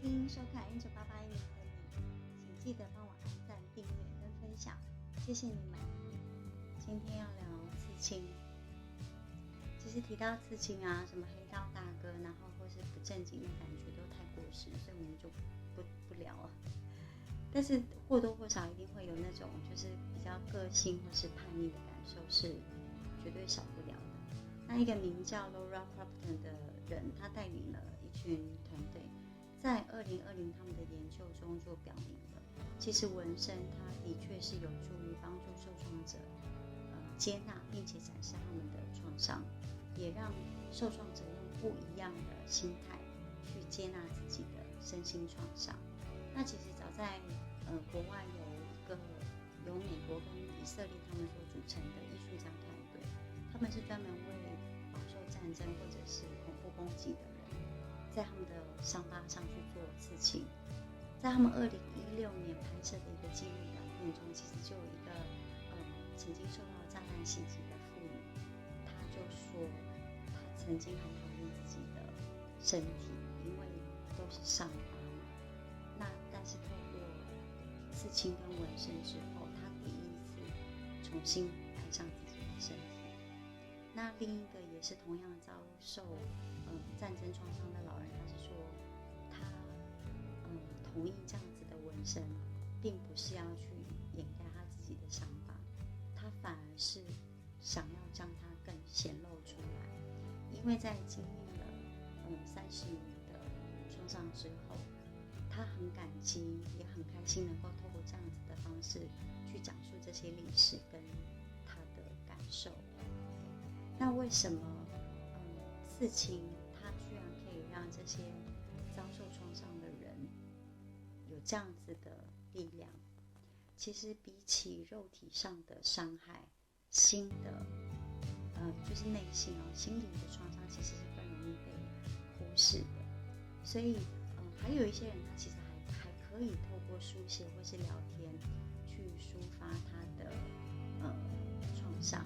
听收看1988一年的你，请记得帮我按赞、订阅跟分享，谢谢你们。今天要聊刺青，其实提到刺青啊，什么黑道大哥，然后或是不正经的感觉都太过时，所以我们就不聊了。但是或多或少一定会有那种就是比较个性或是叛逆的感受，是绝对少不了的。那一个名叫 Laura Crofton 的人，他带领了一群团队，在2020他们的研究中就表明了，其实纹身它的确是有助于帮助受创者接纳并且展示他们的创伤，也让受创者用不一样的心态去接纳自己的身心创伤。那其实早在国外有一个由美国跟以色列他们所组成的艺术家团队，他们是专门为饱受战争或者是恐怖攻击的人，在他们的伤疤上去做刺青。在他们2016年拍摄的一个纪录短片中，其实就有一个曾经受到炸弹袭击的妇女，她就说她曾经很讨厌自己的身体，因为都是伤疤嘛。那但是透过刺青跟纹身之后，她第一次重新爱上自己的身体。那另一个也是同样遭受战争创伤的老人，他是说他同意这样子的纹身，并不是要去掩盖他自己的伤疤，他反而是想要将它更显露出来，因为在经历了30年的创伤之后，他很感激也很开心能够透过这样子的方式去讲述这些历史跟他的感受。那为什么刺青它居然可以让这些遭受创伤的人有这样子的力量？其实比起肉体上的伤害，心的就是内心心灵的创伤其实是更容易被忽视的。所以还有一些人他其实还可以透过书写或是聊天去抒发他的创伤。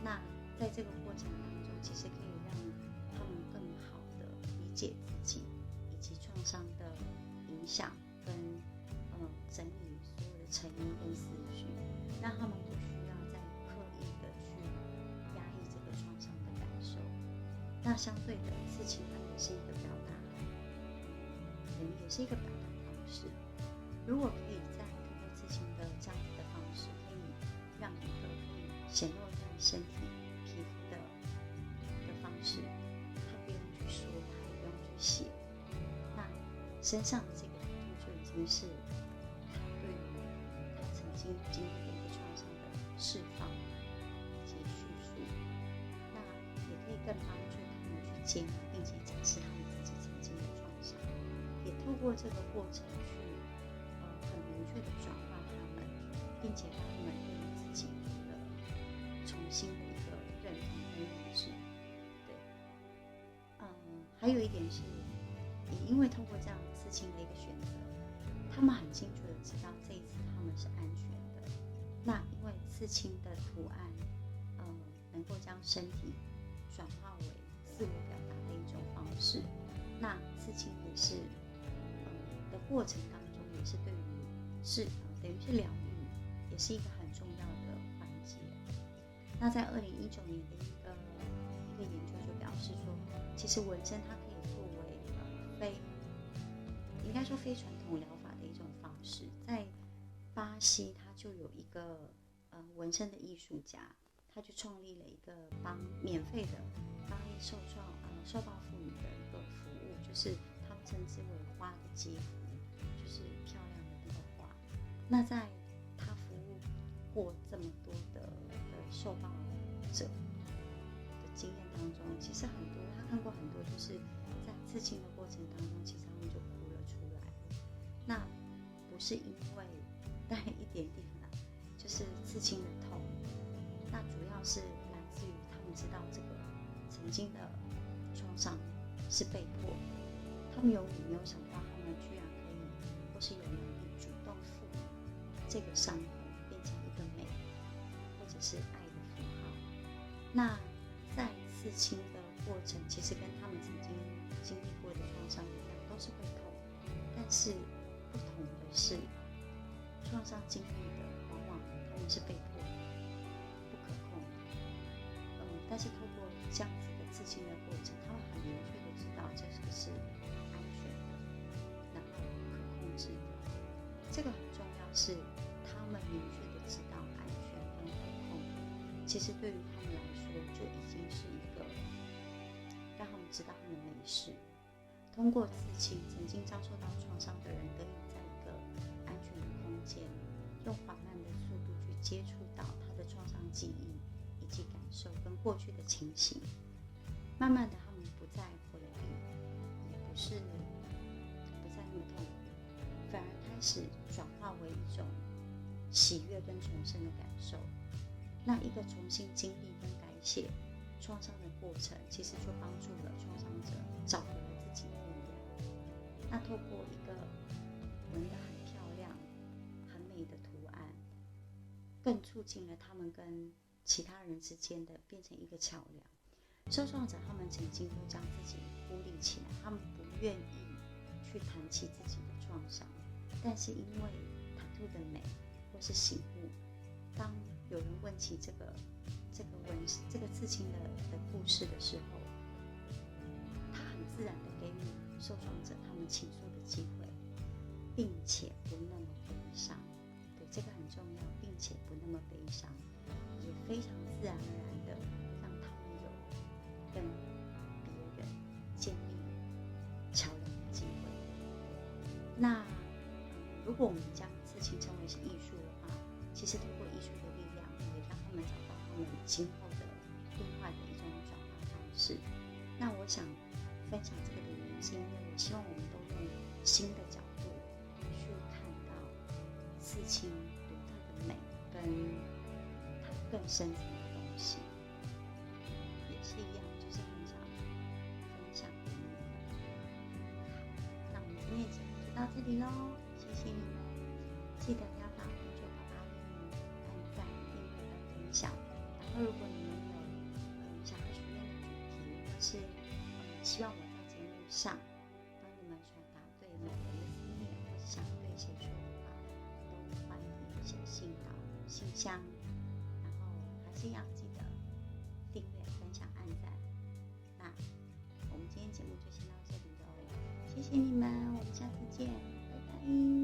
那在这个过程当中，其实可以让他们更好的理解自己以及创伤的影响，跟整理所有的成因跟思绪，让他们不需要再刻意的去压抑这个创伤的感受。那相对的，刺青它也是一个表达，也是一个表达方式。如果可以在透过刺青的这样子的方式，可以让一个可以显露在身体皮肤的方式，他不用去说，他也不用去写，那身上的这个图就已经是他对于他曾经经历的一个创伤的释放以及叙述，那也可以更帮助他们去接纳并且展示他们自己曾经的创伤，也透过这个过程去很明确的转化他们，并且让他们对于自己的重新的一个认同跟认知。对，还有一点是，也因为透过这样刺青的一个选择，他们很清楚的知道这一次他们是安全的。那因为刺青的图案，能够将身体转化为自我表达的一种方式。那刺青也是的过程当中，也是对于等于是疗愈，也是一个很重要的环节。那在2019年的一个研究就表示说，其实纹身它可以作为应该说非传统疗法的一种方式。在巴西，它就有一个纹身的艺术家，他就创立了一个免费的帮受暴妇女的一个服务，就是他们称之为花的肌肤，就是漂亮的那个花。那在他服务过这么多的受暴者的经验当中，其实他看过很多，就是在刺青的过程当中，其实他们就哭了出来。那不是因为带一点点就是刺青的痛，那主要是来自于他们知道这个曾经的创伤是被迫的，他们永远没有想到他们居然可以或是有能力主动赋予这个伤口变成一个美或者是爱的符号。那在刺青的过程，其实跟他们曾经经历过的创伤一样，都是会痛，是不同的是，创伤经历的往往他们是被迫的、不可控的。但是透过这样子的刺青的过程，他们很明确的知道这个是安全的，然后可控制的。这个很重要，是他们明确的知道安全跟可控，其实对于他们来说就已经是一个让他们知道他们没事。通过刺青，曾经遭受到创伤的人得以在一个安全的空间，用缓慢的速度去接触到他的创伤记忆以及感受跟过去的情形。慢慢的，他们不再回避，也不再那么痛苦，反而开始转化为一种喜悦跟重生的感受。那一个重新经历跟改写创伤的过程，其实就帮助了创伤者找回了自己的力量。那透过一个纹得很漂亮、很美的图案，更促进了他们跟其他人之间的变成一个桥梁。受创者他们曾经都将自己孤立起来，他们不愿意去谈起自己的创伤，但是因为tattoo的美或是醒悟，当有人问起这个刺青的故事的时候，他很自然的给予受创者他们倾诉的机会，并且不那么悲伤。对，这个很重要，并且不那么悲伤，也非常自然而然的让他们有跟别人建立桥梁的机会。那如果我们将刺青称为是艺术的话，其实通过艺术的力量，也让他们找到他们今后的另外的一种转化方式。那我想分享这个的原因，是因为我希望我们都用新的角度去看到刺青独特的美跟它更深层的东西，也是一样，就是很想分享给你们。好，那我们今天的节目就到这里咯，谢谢你们，记得要把不就爸爸运按赞、订阅跟分享。然后如果你们有想要询问的主题，或是希望我在节目上帮你们传达对某人的思念，或是想对谁说的话，都欢迎写信到信箱。然后还是一样记得订阅、分享、按赞。那我们今天节目就先到这里喽，谢谢你们，我们下次见，拜拜。